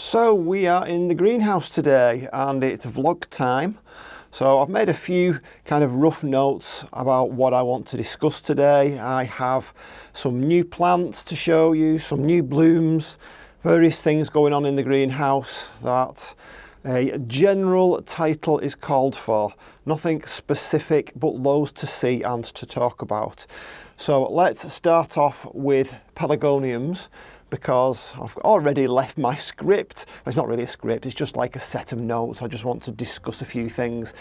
So we are in the greenhouse today and it's vlog time. So I've made a few kind of rough notes about what I want to discuss today. I have some new plants to show you, some new blooms, various things going on in the greenhouse that a general title is called for. Nothing specific, but loads to see and to talk about. So let's start off with pelargoniums, because I've already left my script. It's not really a script, it's just like a set of notes. I just want to discuss a few things.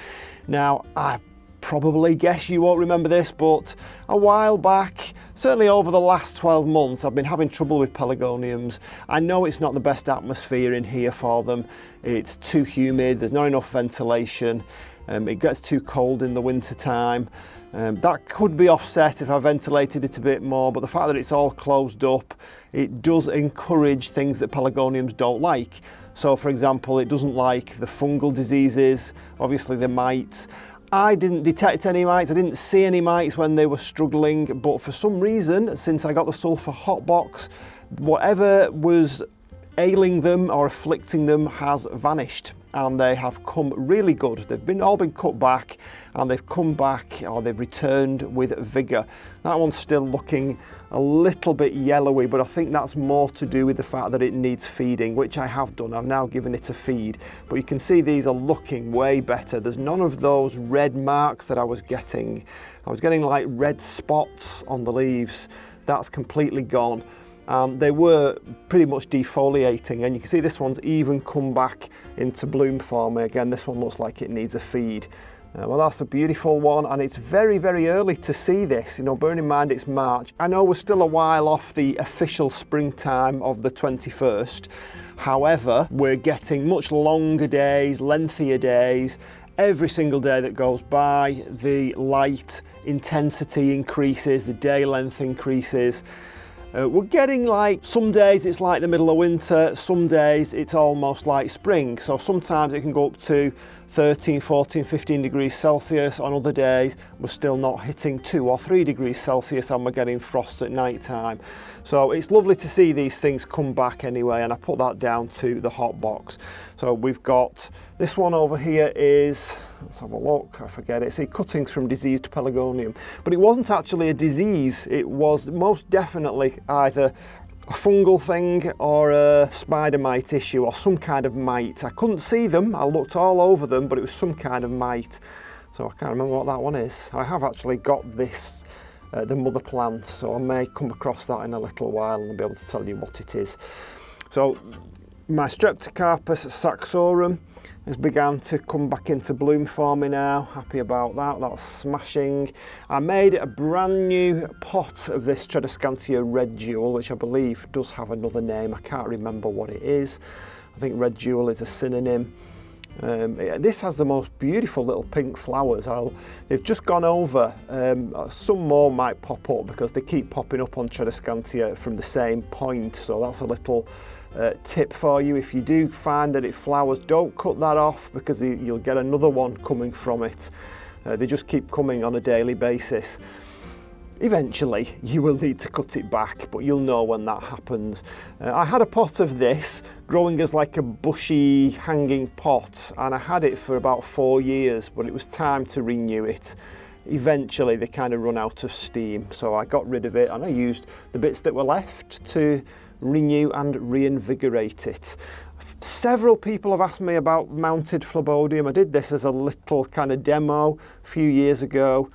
Now, I probably guess you won't remember this, but a while back, certainly over the last 12 months, I've been having trouble with pelargoniums. I know it's not the best atmosphere in here for them. It's too humid, there's not enough ventilation, it gets too cold in the winter time. That could be offset if I ventilated it a bit more, but the fact that it's all closed up, it does encourage things that pelargoniums don't like. So for example, it doesn't like the fungal diseases, obviously the mites. I didn't detect any mites, I didn't see any mites when they were struggling, but for some reason, since I got the sulfur hot box, whatever was ailing them or afflicting them has vanished, and they have come really good. They've all been cut back and they've come back, or they've returned with vigour. That one's still looking a little bit yellowy, but I think that's more to do with the fact that it needs feeding, which I have done. I've now given it a feed, but you can see these are looking way better. There's none of those red marks that I was getting. I was getting like red spots on the leaves. That's completely gone. They were pretty much defoliating, and you can see this one's even come back into bloom for me. Again, this one looks like it needs a feed. Well, that's a beautiful one, and it's very, very early to see this, you know, bearing in mind it's March. I know we're still a while off the official springtime of the 21st. However, we're getting much longer days, lengthier days. Every single day that goes by, the light intensity increases, the day length increases. We're getting like, some days it's like the middle of winter, some days it's almost like spring. So sometimes it can go up to 13, 14, 15 degrees Celsius. On other days, we're still not hitting 2 or 3 degrees Celsius and we're getting frost at night time. So it's lovely to see these things come back anyway, and I put that down to the hot box. So we've got this one over here is, let's have a look, I forget it. See, cuttings from diseased pelargonium. But it wasn't actually a disease, it was most definitely either a fungal thing or a spider mite issue or some kind of mite. I couldn't see them, I looked all over them, but it was some kind of mite. So I can't remember what that one is. I have actually got this, the mother plant, so I may come across that in a little while and I'll be able to tell you what it is. So my Streptocarpus saxorum has begun to come back into bloom for me now. Happy about that, that's smashing. I made a brand new pot of this Tradescantia Red Jewel, which I believe does have another name. I can't remember what it is. I think Red Jewel is a synonym. This has the most beautiful little pink flowers. They've just gone over. Some more might pop up because they keep popping up on Tradescantia from the same point, so that's a little tip for you. If you do find that it flowers, don't cut that off, because you'll get another one coming from it. They just keep coming on a daily basis. Eventually you will need to cut it back, but you'll know when that happens. I had a pot of this growing as like a bushy hanging pot, and I had it for about 4 years, but it was time to renew it. Eventually they kind of run out of steam, so I got rid of it and I used the bits that were left to renew and reinvigorate it. Several people have asked me about mounted Phlebodium. I did this as a little kind of demo a few years ago,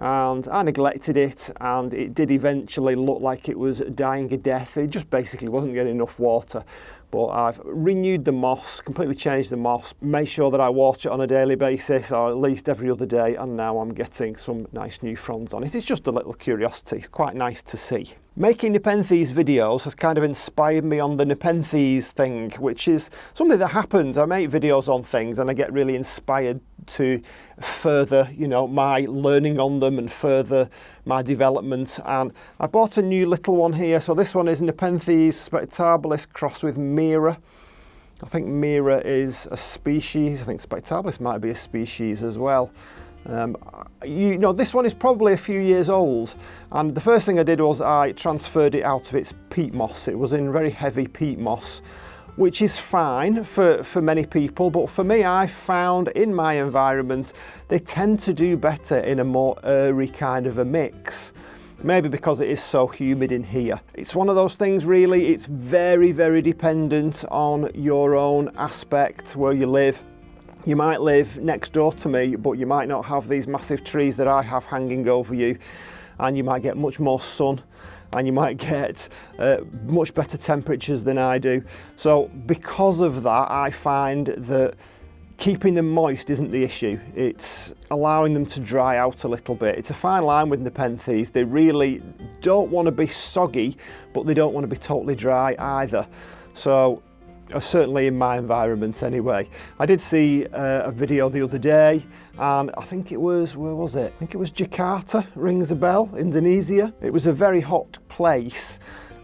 and I neglected it, and it did eventually look like it was dying a death. It just basically wasn't getting enough water. But I've renewed the moss, completely changed the moss, made sure that I water it on a daily basis, or at least every other day, and now I'm getting some nice new fronds on it. It's just a little curiosity, it's quite nice to see. Making Nepenthes videos has kind of inspired me on the Nepenthes thing, which is something that happens. I make videos on things and I get really inspired to further, you know, my learning on them and further my development. And I bought a new little one here. So this one is Nepenthes spectabilis crossed with Mira. I think Mira is a species. I think spectabilis might be a species as well. You know, this one is probably a few years old, and the first thing I did was I transferred it out of its peat moss. It was in very heavy peat moss, which is fine for many people, but for me, I found in my environment, they tend to do better in a more airy kind of a mix. Maybe because it is so humid in here. It's one of those things really, it's very, very dependent on your own aspect, where you live. You might live next door to me, but you might not have these massive trees that I have hanging over you, and you might get much more sun, and you might get much better temperatures than I do. So because of that, I find that keeping them moist isn't the issue. It's allowing them to dry out a little bit. It's a fine line with Nepenthes. They really don't want to be soggy, but they don't want to be totally dry either. So certainly in my environment anyway. I did see a video the other day, and I think it was, where was it? I think it was Jakarta, rings a bell, Indonesia. It was a very hot place,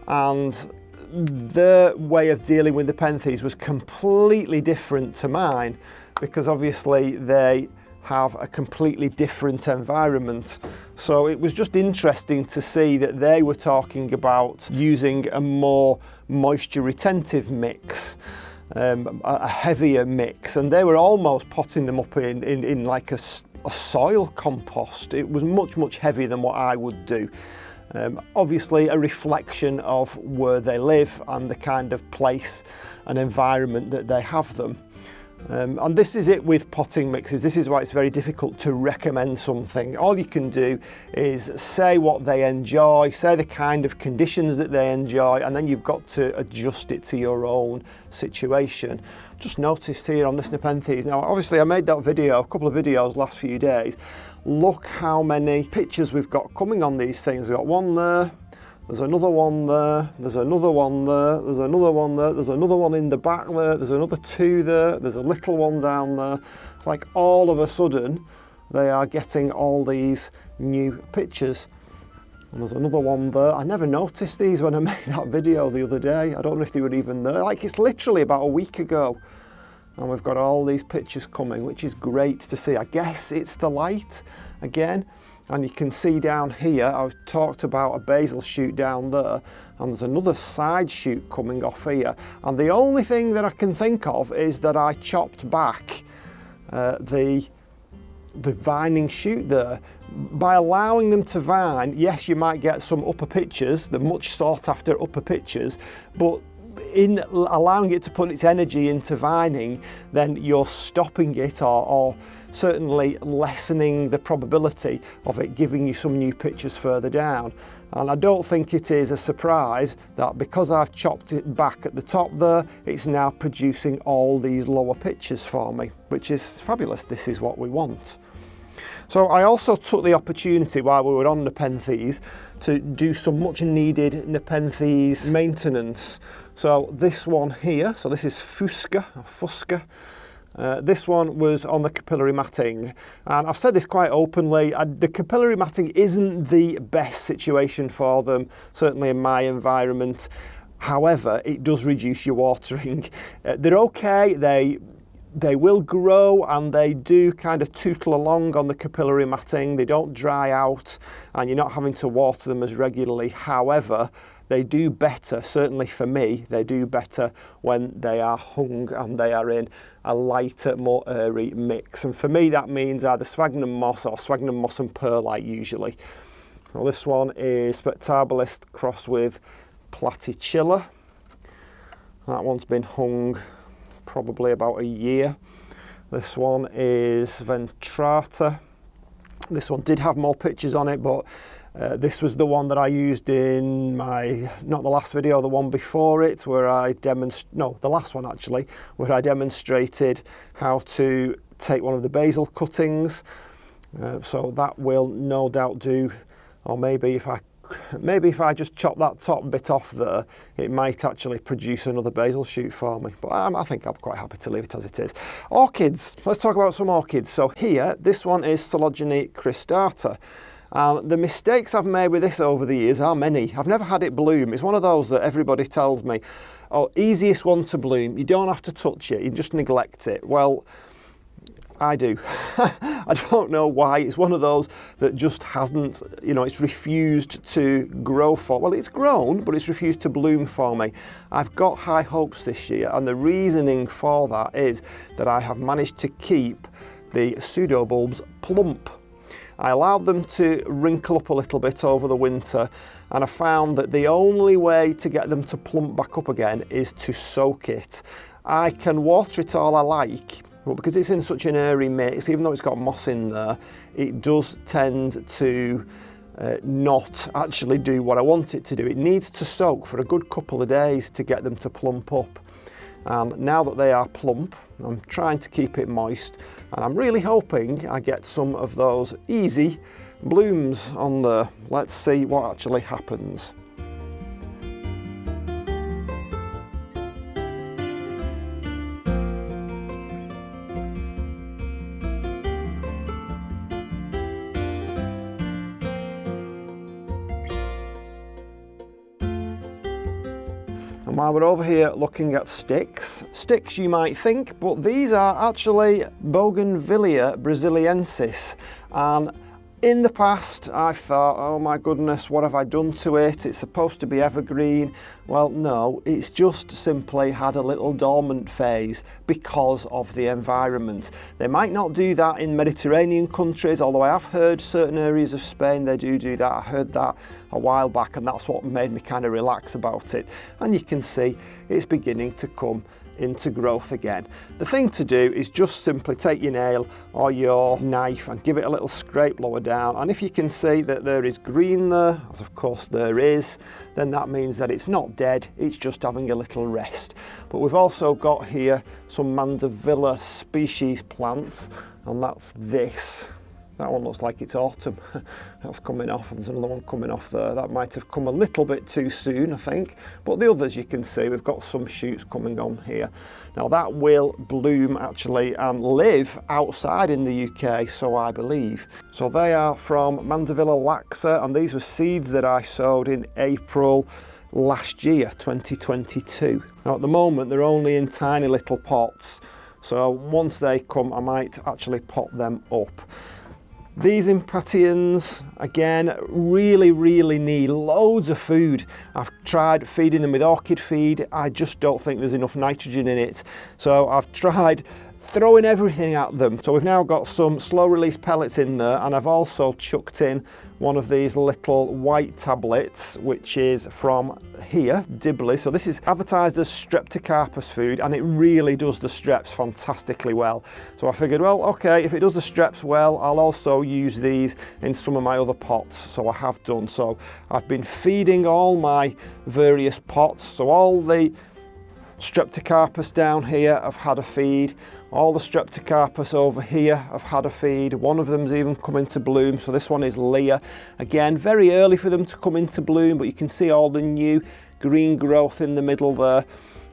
and their way of dealing with Nepenthes was completely different to mine, because obviously they have a completely different environment. So it was just interesting to see that they were talking about using a more moisture retentive mix, a heavier mix, and they were almost potting them up in like a soil compost. It was much heavier than what I would do. Obviously a reflection of where they live and the kind of place and environment that they have them. And this is it with potting mixes. This is why it's very difficult to recommend something. All you can do is say what they enjoy, say the kind of conditions that they enjoy, and then you've got to adjust it to your own situation. Just noticed here on this Nepenthes, now obviously I made that video, a couple of videos last few days. Look how many pictures we've got coming on these things. We've got one there, there's another one there, there's another one there, there's another one there, there's another one in the back there, there's another two there, there's a little one down there. It's like all of a sudden they are getting all these new pictures. And there's another one there. I never noticed these when I made that video the other day. I don't know if they were even there. Like, it's literally about a week ago. And we've got all these pictures coming, which is great to see. I guess it's the light again. And you can see down here, I talked about a basil shoot down there, and there's another side shoot coming off here. And the only thing that I can think of is that I chopped back the vining shoot there. By allowing them to vine, yes, you might get some upper pitchers, the much sought after upper pitchers, but in allowing it to put its energy into vining, then you're stopping it or certainly lessening the probability of it giving you some new pitchers further down. And I don't think it is a surprise that because I've chopped it back at the top there, it's now producing all these lower pitchers for me, which is fabulous. This is what we want. So I also took the opportunity while we were on Nepenthes to do some much needed Nepenthes maintenance. So this one here, so this is Fusca. This one was on the capillary matting, and I've said this quite openly, the capillary matting isn't the best situation for them, certainly in my environment. However, it does reduce your watering. They're okay, they will grow, and they do kind of tootle along on the capillary matting. They don't dry out, and you're not having to water them as regularly. However, they do better, certainly for me, they do better when they are hung and they are in a lighter, more airy mix. And for me, that means either sphagnum moss or sphagnum moss and perlite usually. Well, this one is Spectabilis crossed with Platychilla. That one's been hung probably about a year. This one is Ventrata. This one did have more pictures on it, but this was the one that I used in my, not the last video, the one before it, where I the last one actually, where I demonstrated how to take one of the basil cuttings. So that will no doubt do, or maybe if I just chop that top bit off there, it might actually produce another basil shoot for me. But I think I'm quite happy to leave it as it is. Orchids, let's talk about some orchids. So here, this one is Coelogyne cristata. The mistakes I've made with this over the years are many. I've never had it bloom. It's one of those that everybody tells me, oh, easiest one to bloom. You don't have to touch it, you just neglect it. Well, I do. I don't know why. It's one of those that just hasn't, you know, it's refused to grow for, well, it's grown, but it's refused to bloom for me. I've got high hopes this year, and the reasoning for that is that I have managed to keep the pseudobulbs plump. I allowed them to wrinkle up a little bit over the winter, and I found that the only way to get them to plump back up again is to soak it. I can water it all I like, but because it's in such an airy mix, even though it's got moss in there, it does tend to not actually do what I want it to do. It needs to soak for a good couple of days to get them to plump up. And now that they are plump, I'm trying to keep it moist, and I'm really hoping I get some of those easy blooms on there. Let's see what actually happens. And while we're over here looking at sticks you might think, but these are actually Bougainvillea brasiliensis. And in the past, I've thought, oh my goodness, what have I done to it? It's supposed to be evergreen. Well, no, it's just simply had a little dormant phase because of the environment. They might not do that in Mediterranean countries, although I have heard certain areas of Spain they do that. I heard that a while back, and that's what made me kind of relax about it. And you can see it's beginning to come into growth again. The thing to do is just simply take your nail or your knife and give it a little scrape lower down, and if you can see that there is green there, as of course there is, then that means that it's not dead, it's just having a little rest. But we've also got here some Mandavilla species plants, and that's this. That one looks like it's autumn. That's coming off, and there's another one coming off there. That might have come a little bit too soon, I think. But the others, you can see, we've got some shoots coming on here. Now that will bloom actually and live outside in the UK, so I believe. So they are from Mandavilla laxa, and these were seeds that I sowed in April last year, 2022. Now at the moment, they're only in tiny little pots. So once they come, I might actually pot them up. These Impatiatiens, again, really need loads of food. I've tried feeding them with orchid feed. I just don't think there's enough nitrogen in it. So I've tried throwing everything at them. So we've now got some slow release pellets in there, and I've also chucked in one of these little white tablets, which is from here, Dibley. So this is advertised as Streptocarpus food, and it really does the streps fantastically well. So I figured, well, okay, if it does the streps well, I'll also use these in some of my other pots. So I have done. So I've been feeding all my various pots. So all the Streptocarpus down here have had a feed. All the Streptocarpus over here have had a feed. One of them's even come into bloom, so this one is Leah. Again, very early for them to come into bloom, but you can see all the new green growth in the middle there.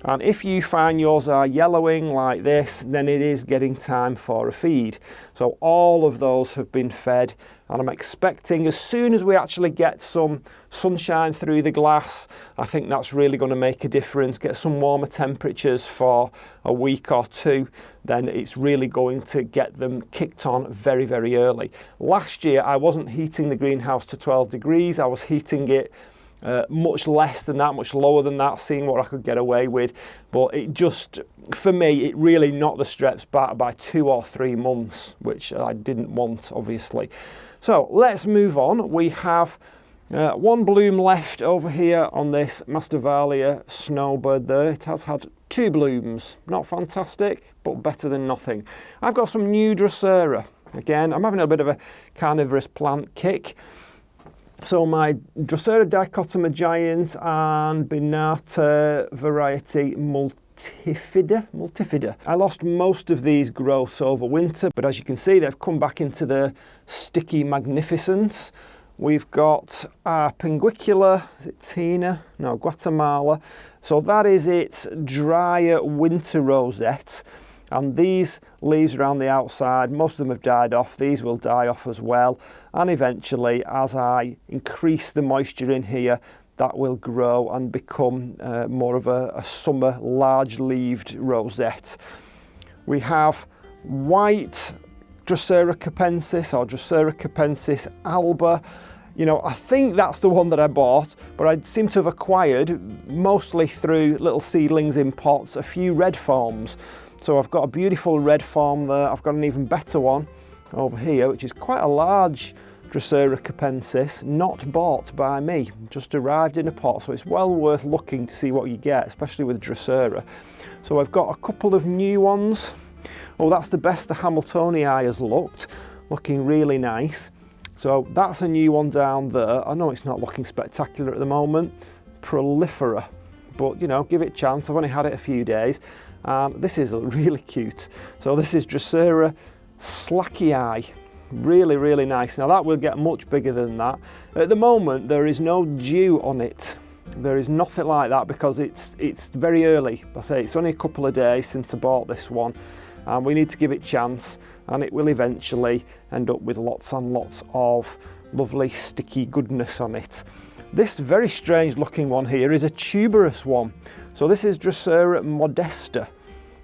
And if you find yours are yellowing like this, then it is getting time for a feed. So all of those have been fed, and I'm expecting as soon as we actually get some sunshine through the glass, I think that's really going to make a difference. Get some warmer temperatures for a week or two, then it's really going to get them kicked on very early. Last year I wasn't heating the greenhouse to 12 degrees, I was heating it much less than that, much lower than that, seeing what I could get away with. But it just, for me, it really knocked the streps back by 2 or 3 months, which I didn't want, obviously. So let's move on. We have one bloom left over here on this Masdevallea snowbird there. It has had 2 blooms. Not fantastic, but better than nothing. I've got some new Drosera. Again, I'm having a bit of a carnivorous plant kick. So my Drosera dichotoma giant and Binata variety multifida. I lost most of these growths over winter, but as you can see, they've come back into the sticky magnificence. We've got Pinguicula, is it Tina? No, Guatemala. So that is its drier winter rosette. And these leaves around the outside, most of them have died off. These will die off as well. And eventually, as I increase the moisture in here, that will grow and become more of a summer large-leaved rosette. We have white Drosera capensis or Drosera capensis alba. You know, I think that's the one that I bought, but I seem to have acquired, mostly through little seedlings in pots, a few red forms. So I've got a beautiful red form there. I've got an even better one over here, which is quite a large Drosera capensis, not bought by me, just arrived in a pot. So it's well worth looking to see what you get, especially with Drosera. So I've got a couple of new ones. Oh, that's the best the Hamiltonii has looked, looking really nice. So that's a new one down there. I know it's not looking spectacular at the moment, Prolifera, but you know, give it a chance. I've only had it a few days. This is really cute. So this is Drosera slackii, really, really nice. Now that will get much bigger than that. At the moment, there is no dew on it. There is nothing like that because it's very early. I say it's only a couple of days since I bought this one. And we need to give it a chance, and it will eventually end up with lots and lots of lovely sticky goodness on it. This very strange looking one here is a tuberous one. So this is Drosera modesta,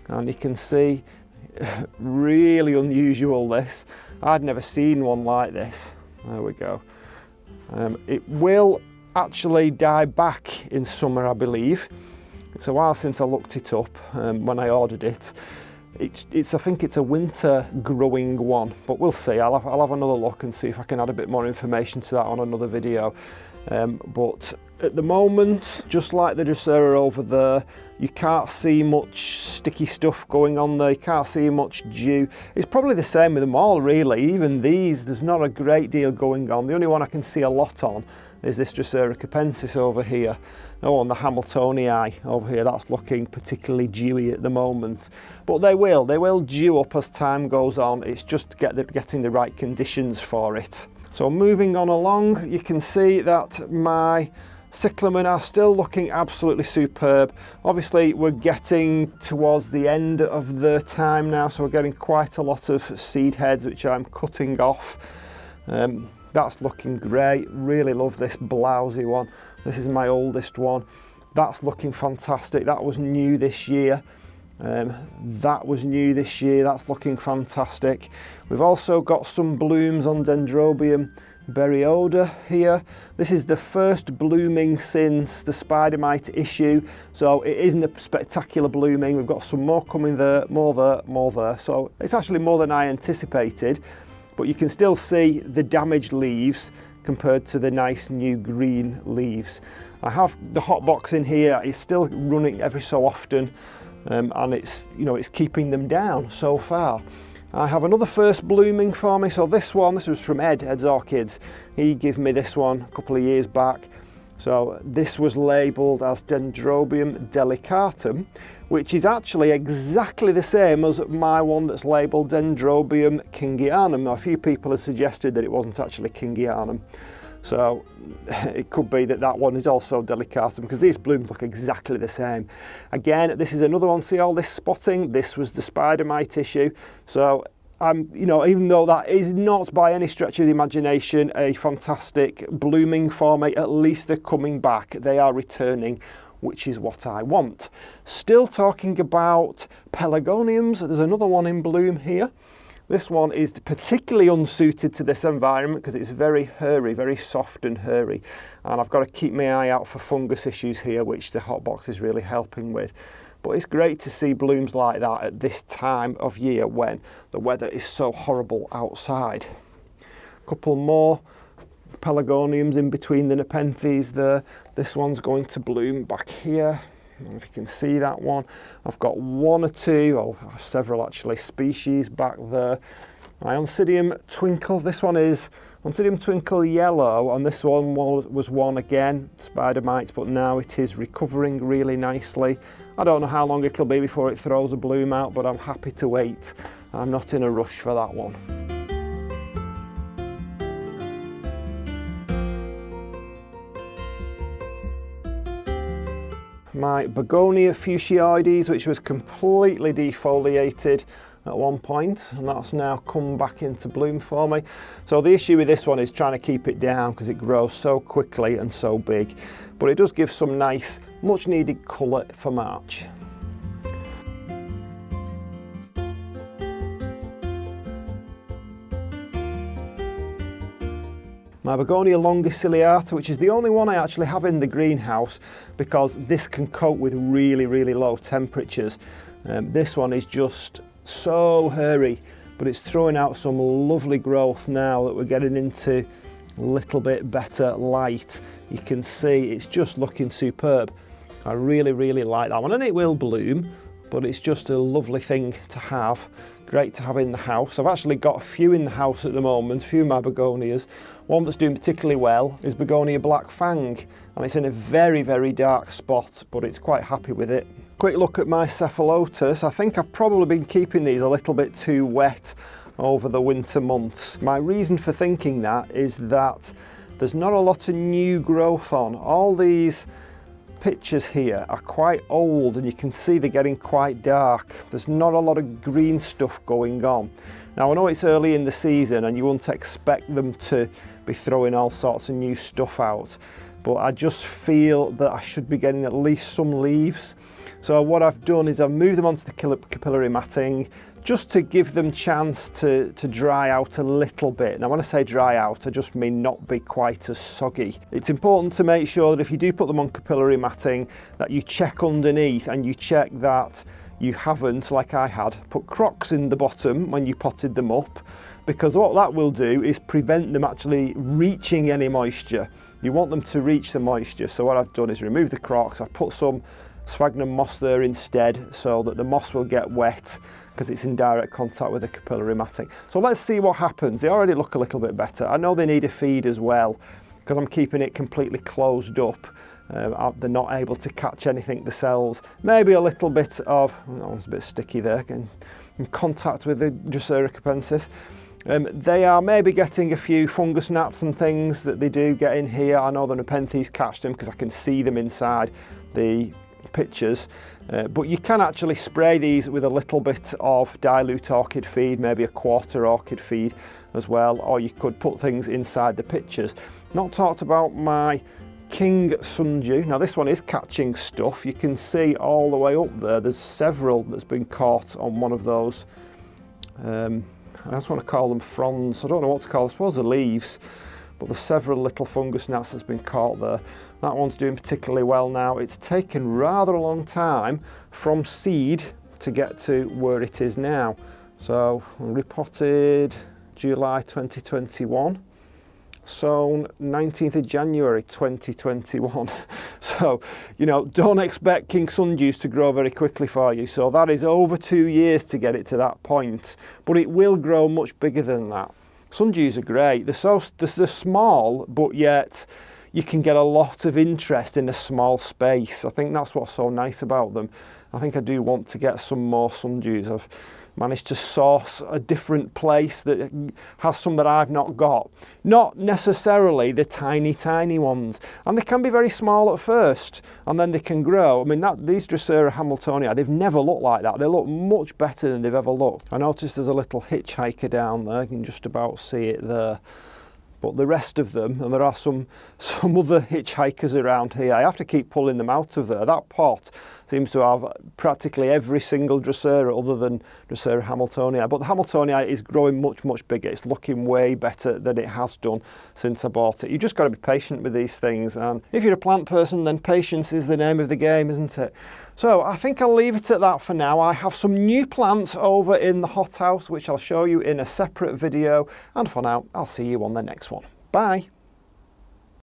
and you can see really unusual this. I'd never seen one like this. There we go. It will actually die back in summer, I believe. It's a while since I looked it up when I ordered it. I think it's a winter growing one, but we'll see. I'll have another look and see if I can add a bit more information to that on another video. But at the moment, just like the Drosera over there, you can't see much sticky stuff going on there. You can't see much dew. It's probably the same with them all, really. Even these, there's not a great deal going on. The only one I can see a lot on is this Drosera capensis over here. Oh, and the Hamiltonii over here, that's looking particularly dewy at the moment. But they will dew up as time goes on. It's just getting the right conditions for it. So moving on along, you can see that my Cyclamen are still looking absolutely superb. Obviously, we're getting towards the end of their time now, so we're getting quite a lot of seed heads, which I'm cutting off. That's looking great. Really love this blousy one. This is my oldest one. That's looking fantastic. That was new this year. That was new this year. That's looking fantastic. We've also got some blooms on Dendrobium Berry Oda here. This is the first blooming since the spider mite issue, so it isn't a spectacular blooming. We've got some more coming there, more there, more there. So it's actually more than I anticipated, but you can still see the damaged leaves compared to the nice new green leaves. I have the hot box in here. It's still running every so often, and it's keeping them down so far. I have another first blooming for me. So this was from Ed's Orchids. He gave me this one a couple of years back. So this was labelled as Dendrobium delicatum, which is actually exactly the same as my one that's labelled Dendrobium kingianum. Now, a few people have suggested that it wasn't actually kingianum. So it could be that that one is also delicatum, because these blooms look exactly the same. Again, this is another one. See all this spotting? This was the spider mite issue. So even though that is not by any stretch of the imagination a fantastic blooming for me, at least they're coming back. They are returning, which is what I want. Still talking about pelargoniums. There's another one in bloom here. This one is particularly unsuited to this environment because it's very hairy, very soft and hairy. And I've got to keep my eye out for fungus issues here, which the hotbox is really helping with. But it's great to see blooms like that at this time of year when the weather is so horrible outside. A couple more pelargoniums in between the Nepenthes there. This one's going to bloom back here. I don't know if you can see that one. I've got one or two, or several actually, species back there. My Oncidium Twinkle, this one is Oncidium Twinkle Yellow, and this one was one again, spider mites, but now it is recovering really nicely. I don't know how long it'll be before it throws a bloom out, but I'm happy to wait. I'm not in a rush for that one. My Begonia fuschioides, which was completely defoliated at one point, and that's now come back into bloom for me. So the issue with this one is trying to keep it down because it grows so quickly and so big, but it does give some nice, much needed colour for March. my Begonia longicilliata, which is the only one I actually have in the greenhouse because this can cope with really, really low temperatures. This one is just so hairy, but it's throwing out some lovely growth now that we're getting into a little bit better light. You can see it's just looking superb. I really, really like that one, and it will bloom, but it's just a lovely thing to have. Great to have in the house. I've actually got a few in the house at the moment, a few of my begonias. One that's doing particularly well is Begonia Black Fang, and it's in a very, very dark spot, but it's quite happy with it. Quick look at my Cephalotus. I think I've probably been keeping these a little bit too wet over the winter months. My reason for thinking that is that there's not a lot of new growth on. All these pictures here are quite old and you can see they're getting quite dark. There's not a lot of green stuff going on. Now I know it's early in the season and you wouldn't expect them to be throwing all sorts of new stuff out, but I just feel that I should be getting at least some leaves. So what I've done is I've moved them onto the capillary matting just to give them chance to dry out a little bit. Now when I say dry out, I just mean not be quite as soggy. It's important to make sure that if you do put them on capillary matting that you check underneath and you check that you haven't, like I had, put crocks in the bottom when you potted them up, because what that will do is prevent them actually reaching any moisture. You want them to reach the moisture, so what I've done is remove the crocks. I've put some sphagnum moss there instead so that the moss will get wet because it's in direct contact with the capillary matting. So let's see what happens. They already look a little bit better. I know they need a feed as well because I'm keeping it completely closed up. They're not able to catch anything themselves. Maybe a little bit of, that one's a bit sticky there, getting in contact with the Drosera capensis. They are maybe getting a few fungus gnats and things that they do get in here. I know the Nepenthes catch them because I can see them inside the pictures, but you can actually spray these with a little bit of dilute orchid feed, maybe a quarter orchid feed as well, or you could put things inside the pictures. Not talked about my King Sundew. Now this one is catching stuff. You can see all the way up there, there's several that's been caught on one of those, I just want to call them fronds, I don't know what to call them, I suppose they're leaves, but there's several little fungus gnats that's been caught there. That one's doing particularly well now. It's taken rather a long time from seed to get to where it is now. So repotted July 2021, sown 19th of January 2021. So, you know, don't expect King Sundews to grow very quickly for you. So that is over 2 years to get it to that point, but it will grow much bigger than that. Sundews are great. They're small, but yet you can get a lot of interest in a small space. I think that's what's so nice about them. I think I do want to get some more sundews. I've managed to source a different place that has some that I've not got. Not necessarily the tiny, tiny ones. And they can be very small at first, and then they can grow. I mean, these Drosera Hamiltonii, they've never looked like that. They look much better than they've ever looked. I noticed there's a little hitchhiker down there. You can just about see it there. But the rest of them, and there are some other hitchhikers around here, I have to keep pulling them out of there. That pot seems to have practically every single Drosera other than Drosera Hamiltonii. But the Hamiltonii is growing much, much bigger. It's looking way better than it has done since I bought it. You've just got to be patient with these things. And if you're a plant person, then patience is the name of the game, isn't it? So I think I'll leave it at that for now. I have some new plants over in the hothouse, which I'll show you in a separate video. And for now, I'll see you on the next one. Bye.